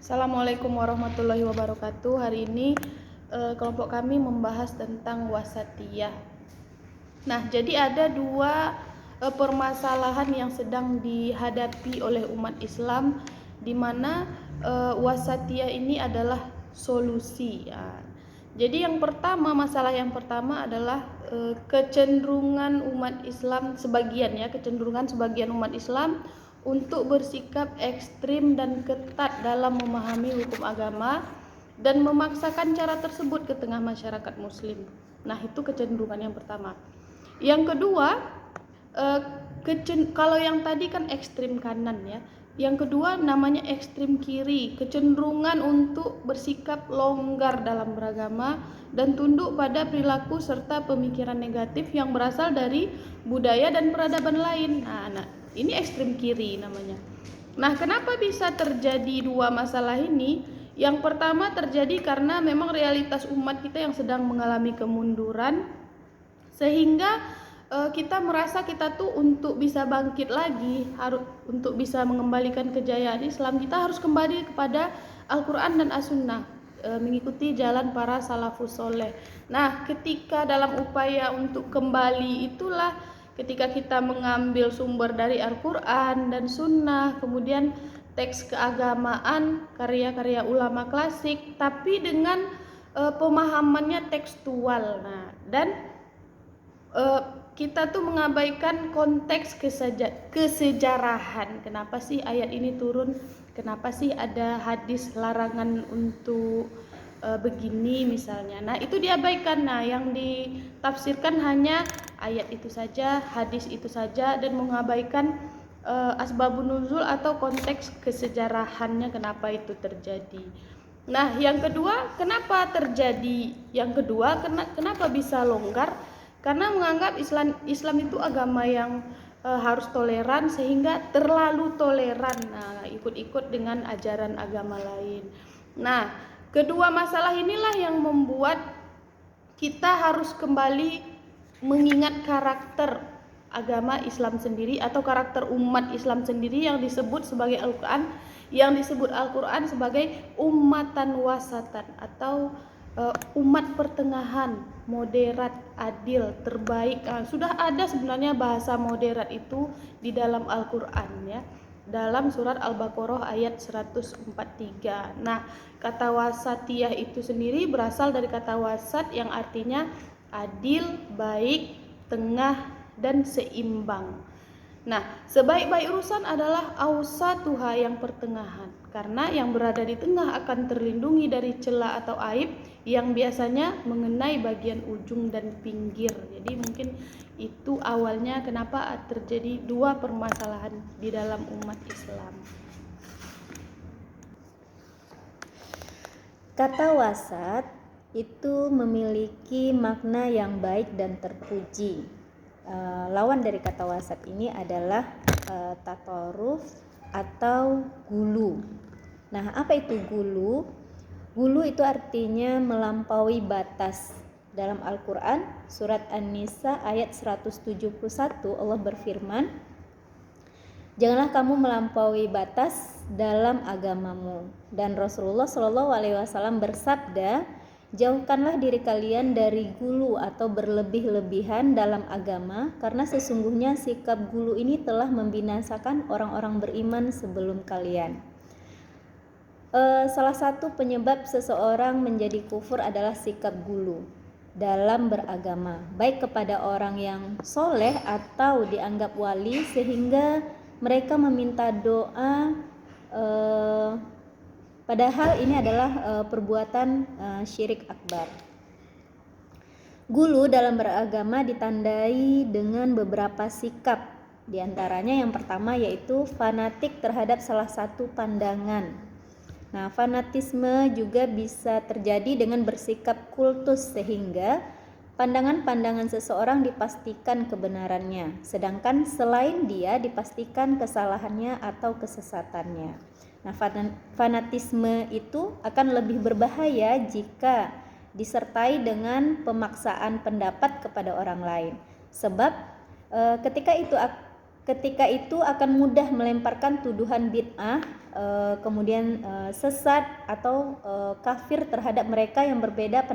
Assalamualaikum warahmatullahi wabarakatuh. Hari ini kelompok kami membahas tentang wasatiyah. Nah, jadi ada dua permasalahan yang sedang dihadapi oleh umat Islam, di mana wasatiyah ini adalah solusi. Jadi masalah yang pertama adalah kecenderungan umat Islam kecenderungan sebagian umat Islam untuk bersikap ekstrim dan ketat dalam memahami hukum agama dan memaksakan cara tersebut ke tengah masyarakat muslim. Nah, itu kecenderungan yang pertama. Yang kedua, kalau yang tadi kan ekstrim kanan ya. Yang kedua namanya ekstrim kiri, kecenderungan untuk bersikap longgar dalam beragama dan tunduk pada perilaku serta pemikiran negatif yang berasal dari budaya dan peradaban lain. Nah, ini ekstrim kiri namanya. Nah, kenapa bisa terjadi dua masalah ini? Yang pertama terjadi karena memang realitas umat kita yang sedang mengalami kemunduran, sehingga kita merasa kita tuh untuk bisa bangkit lagi, untuk bisa mengembalikan kejayaan Islam, kita harus kembali kepada Al-Quran dan As-Sunnah, mengikuti jalan para salafus soleh. Nah, ketika dalam upaya untuk kembali itulah ketika kita mengambil sumber dari Al-Quran dan Sunnah, kemudian teks keagamaan, karya-karya ulama klasik, tapi dengan pemahamannya tekstual. Nah, dan kita tuh mengabaikan konteks kesejarahan. Kenapa sih ayat ini turun? Kenapa sih ada hadis larangan untuk begini misalnya? Nah, itu diabaikan. Nah, yang ditafsirkan hanya ayat itu saja, hadis itu saja, dan mengabaikan asbabun nuzul atau konteks kesejarahannya kenapa itu terjadi. Nah, yang kedua, kenapa terjadi? Yang kedua, kenapa bisa longgar? Karena menganggap Islam itu agama yang harus toleran, sehingga terlalu toleran, ikut-ikut dengan ajaran agama lain. Nah, kedua masalah inilah yang membuat kita harus kembali mengingat karakter agama Islam sendiri atau karakter umat Islam sendiri yang disebut sebagai Al-Quran, yang disebut Al-Quran sebagai ummatan wasatan atau umat pertengahan, moderat, adil, terbaik. Sudah ada sebenarnya bahasa moderat itu di dalam Al-Quran ya, dalam surat Al-Baqarah ayat 143. Nah, kata wasatiyah itu sendiri berasal dari kata wasat yang artinya adil, baik, tengah, dan seimbang. Nah, sebaik-baik urusan adalah ausatuha, yang pertengahan, karena yang berada di tengah akan terlindungi dari celah atau aib yang biasanya mengenai bagian ujung dan pinggir. Jadi mungkin itu awalnya kenapa terjadi dua permasalahan di dalam umat Islam. Kata wasat itu memiliki makna yang baik dan terpuji. Lawan dari kata wasat ini adalah tatoruf atau gulu. Nah, apa itu gulu? Gulu itu artinya melampaui batas. Dalam Al-Quran surat An-Nisa ayat 171 Allah berfirman, "Janganlah kamu melampaui batas dalam agamamu." Dan Rasulullah SAW bersabda, "Jauhkanlah diri kalian dari gulu atau berlebih-lebihan dalam agama, karena sesungguhnya sikap gulu ini telah membinasakan orang-orang beriman sebelum kalian." Salah satu penyebab seseorang menjadi kufur adalah sikap gulu dalam beragama, baik kepada orang yang soleh atau dianggap wali, sehingga mereka meminta doa, padahal ini adalah perbuatan syirik akbar. Gulu dalam beragama ditandai dengan beberapa sikap. Di antaranya yang pertama yaitu fanatik terhadap salah satu pandangan. Nah, fanatisme juga bisa terjadi dengan bersikap kultus, sehingga pandangan-pandangan seseorang dipastikan kebenarannya, sedangkan selain dia dipastikan kesalahannya atau kesesatannya. Nah, fanatisme itu akan lebih berbahaya jika disertai dengan pemaksaan pendapat kepada orang lain, sebab ketika itu akan mudah melemparkan tuduhan bid'ah kemudian sesat atau kafir terhadap mereka yang berbeda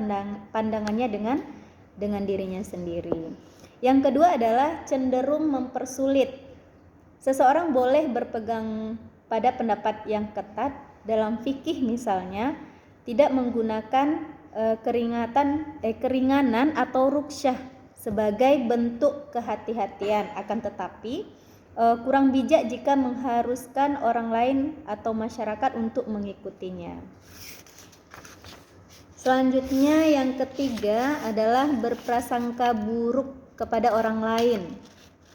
pandangannya dengan dirinya sendiri. Yang kedua adalah cenderung mempersulit. Seseorang boleh berpegang pada pendapat yang ketat dalam fikih misalnya, tidak menggunakan keringanan atau ruksyah sebagai bentuk kehati-hatian, akan tetapi kurang bijak jika mengharuskan orang lain atau masyarakat untuk mengikutinya. Selanjutnya yang ketiga adalah berprasangka buruk kepada orang lain.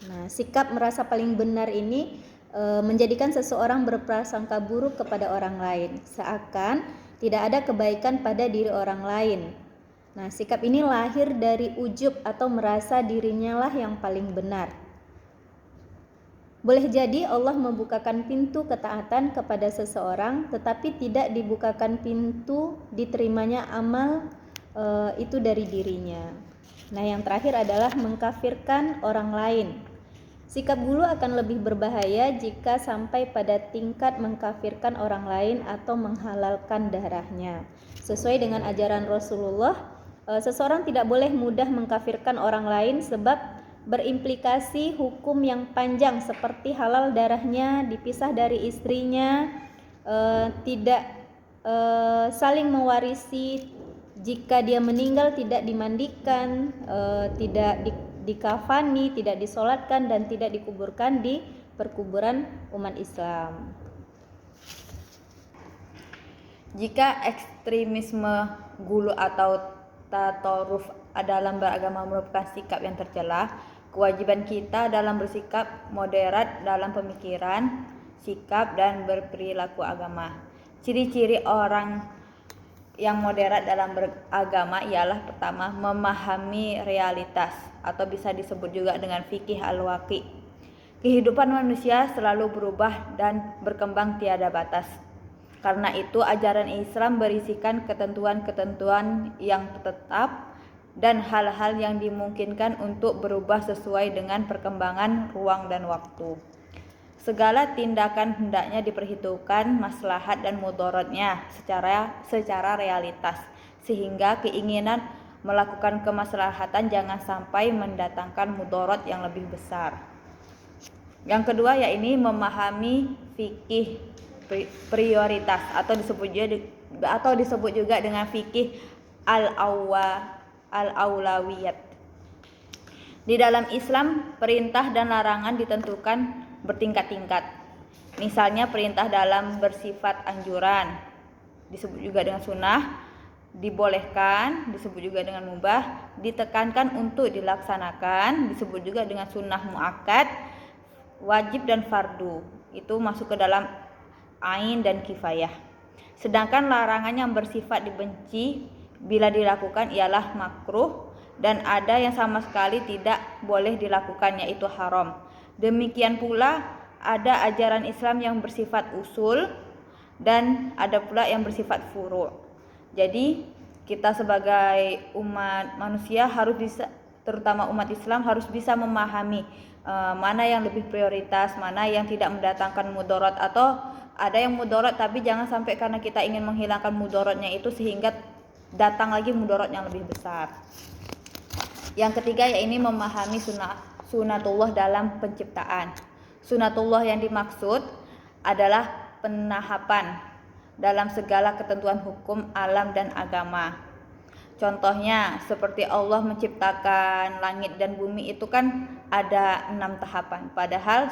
Nah, sikap merasa paling benar ini menjadikan seseorang berprasangka buruk kepada orang lain, seakan tidak ada kebaikan pada diri orang lain. Nah, sikap ini lahir dari ujub atau merasa dirinya lah yang paling benar. Boleh jadi Allah membukakan pintu ketaatan kepada seseorang, tetapi tidak dibukakan pintu diterimanya amal itu dari dirinya. Nah, yang terakhir adalah mengkafirkan orang lain. Sikap gulu akan lebih berbahaya jika sampai pada tingkat mengkafirkan orang lain atau menghalalkan darahnya. Sesuai dengan ajaran Rasulullah, seseorang tidak boleh mudah mengkafirkan orang lain sebab berimplikasi hukum yang panjang seperti halal darahnya, dipisah dari istrinya, tidak saling mewarisi, jika dia meninggal tidak dimandikan, tidak dikafani, tidak disolatkan, dan tidak dikuburkan di perkuburan umat Islam. Jika ekstremisme gulu atau tatoruf dalam beragama merupakan sikap yang tercela, kewajiban kita dalam bersikap moderat dalam pemikiran, sikap, dan berperilaku agama. Ciri-ciri orang yang moderat dalam beragama ialah pertama, memahami realitas atau bisa disebut juga dengan fikih al-waqi. Kehidupan manusia selalu berubah dan berkembang tiada batas. Karena itu ajaran Islam berisikan ketentuan-ketentuan yang tetap dan hal-hal yang dimungkinkan untuk berubah sesuai dengan perkembangan ruang dan waktu. Segala tindakan hendaknya diperhitungkan maslahat dan mudaratnya secara realitas, sehingga keinginan melakukan kemaslahatan jangan sampai mendatangkan mudarat yang lebih besar. Yang kedua yaitu memahami fikih prioritas atau disebut juga dengan fikih al-aulawiyat. Di dalam Islam, perintah dan larangan ditentukan bertingkat-tingkat. Misalnya perintah dalam bersifat anjuran disebut juga dengan sunnah, dibolehkan disebut juga dengan mubah, ditekankan untuk dilaksanakan disebut juga dengan sunnah muakkad, wajib dan fardu itu masuk ke dalam ain dan kifayah. Sedangkan larangan yang bersifat dibenci bila dilakukan ialah makruh, dan ada yang sama sekali tidak boleh dilakukan yaitu haram. Demikian pula ada ajaran Islam yang bersifat usul dan ada pula yang bersifat furu'. Jadi kita sebagai umat manusia harus bisa, terutama umat Islam harus bisa memahami mana yang lebih prioritas, mana yang tidak mendatangkan mudarat, atau ada yang mudarat tapi jangan sampai karena kita ingin menghilangkan mudaratnya itu sehingga datang lagi mudarat yang lebih besar. Yang ketiga yaitu memahami sunatullah dalam penciptaan. Sunatullah yang dimaksud adalah penahapan dalam segala ketentuan hukum alam dan agama. Contohnya seperti Allah menciptakan langit dan bumi itu kan ada 6 tahapan. Padahal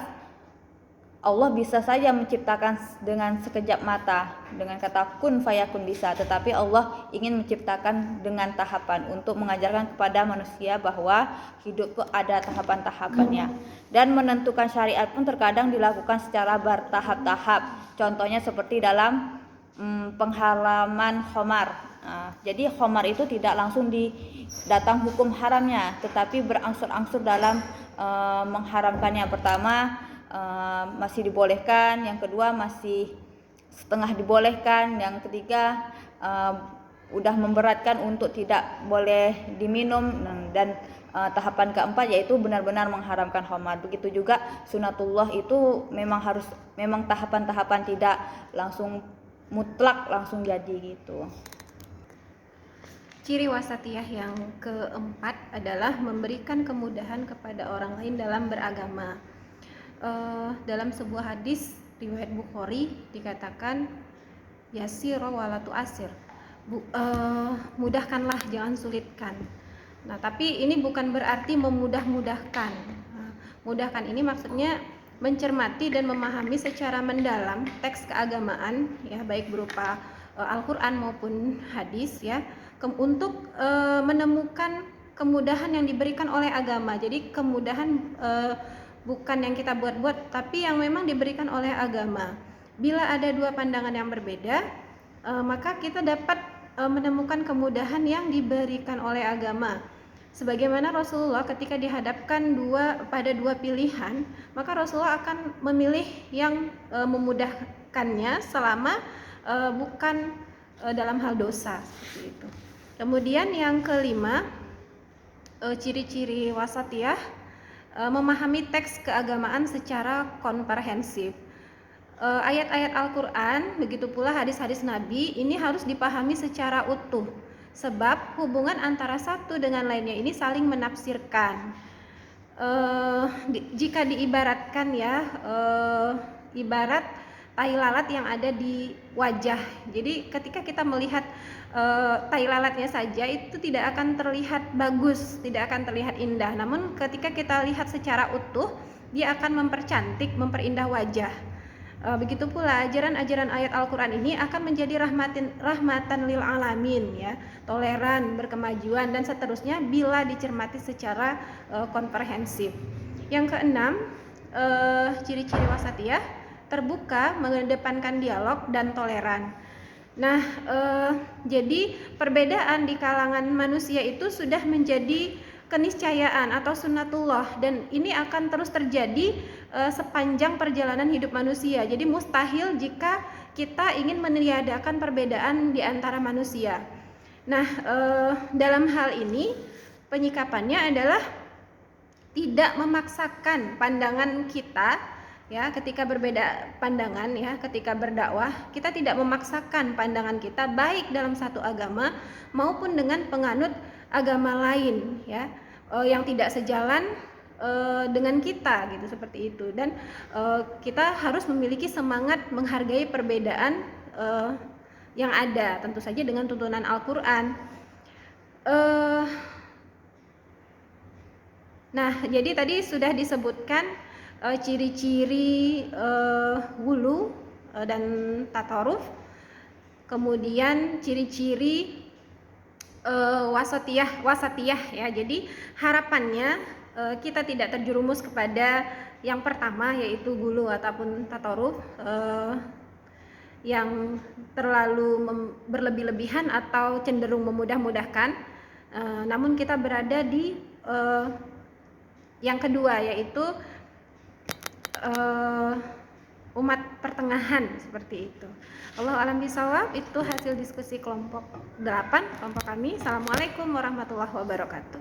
Allah bisa saja menciptakan dengan sekejap mata dengan kata kun fayakun bisa, tetapi Allah ingin menciptakan dengan tahapan untuk mengajarkan kepada manusia bahwa hidup itu ada tahapan-tahapannya. Dan menentukan syariat pun terkadang dilakukan secara bertahap-tahap. Contohnya seperti dalam penghalaman khamar. Jadi khamar itu tidak langsung datang hukum haramnya, tetapi berangsur-angsur dalam mengharamkannya. Pertama masih dibolehkan, yang kedua masih setengah dibolehkan, yang ketiga udah memberatkan untuk tidak boleh diminum, dan tahapan keempat yaitu benar-benar mengharamkan khamar. Begitu juga sunatullah itu memang tahapan-tahapan, tidak langsung mutlak langsung jadi gitu. Ciri wasatiyah yang keempat adalah memberikan kemudahan kepada orang lain dalam beragama. Dalam sebuah hadis riwayat Bukhari dikatakan yasir wala tu'asir, mudahkanlah jangan sulitkan. Nah, tapi ini bukan berarti memudah-mudahkan. Mudahkan ini maksudnya mencermati dan memahami secara mendalam teks keagamaan, ya, baik berupa Al-Quran maupun hadis, ya, untuk menemukan kemudahan yang diberikan oleh agama. Jadi kemudahan bukan yang kita buat-buat, tapi yang memang diberikan oleh agama. Bila ada dua pandangan yang berbeda, maka kita dapat menemukan kemudahan yang diberikan oleh agama. Sebagaimana Rasulullah ketika dihadapkan pada dua pilihan, maka Rasulullah akan memilih yang memudahkannya selama bukan dalam hal dosa, seperti itu. Kemudian yang kelima, ciri-ciri wasatiyah, memahami teks keagamaan secara komprehensif. Ayat-ayat Al-Quran, begitu pula hadis-hadis Nabi, ini harus dipahami secara utuh. Sebab hubungan antara satu dengan lainnya ini saling menafsirkan. Jika diibaratkan, ya, ibarat tai lalat yang ada di wajah. Jadi ketika kita melihat tai lalatnya saja itu tidak akan terlihat bagus, tidak akan terlihat indah. Namun ketika kita lihat secara utuh, dia akan mempercantik, memperindah wajah. Begitu pula ajaran-ajaran ayat Al-Quran ini akan menjadi rahmatan lil alamin, ya, toleran, berkemajuan, dan seterusnya bila dicermati secara komprehensif. Yang keenam, ciri-ciri wasatiyah, terbuka, mengedepankan dialog dan toleran. Nah, jadi perbedaan di kalangan manusia itu sudah menjadi keniscayaan atau sunnatullah, dan ini akan terus terjadi sepanjang perjalanan hidup manusia. Jadi mustahil jika kita ingin meniadakan perbedaan di antara manusia. Nah, dalam hal ini penyikapannya adalah tidak memaksakan pandangan kita, ya, ketika berbeda pandangan, ya, ketika berdakwah kita tidak memaksakan pandangan kita baik dalam satu agama maupun dengan penganut agama lain, ya, yang tidak sejalan dengan kita, gitu, seperti itu. Dan kita harus memiliki semangat menghargai perbedaan yang ada, tentu saja dengan tuntunan Al-Quran. Nah, jadi tadi sudah disebutkan ciri-ciri wulu dan tataruf, kemudian ciri-ciri wasatiyah, ya. Jadi harapannya kita tidak terjerumus kepada yang pertama, yaitu gulu ataupun tataruf yang terlalu berlebih-lebihan atau cenderung memudah-mudahkan, namun kita berada di yang kedua, yaitu umat pertengahan, seperti itu. Allahu a'lam bishawab. Itu hasil diskusi kelompok 8 kelompok kami. Assalamualaikum warahmatullahi wabarakatuh.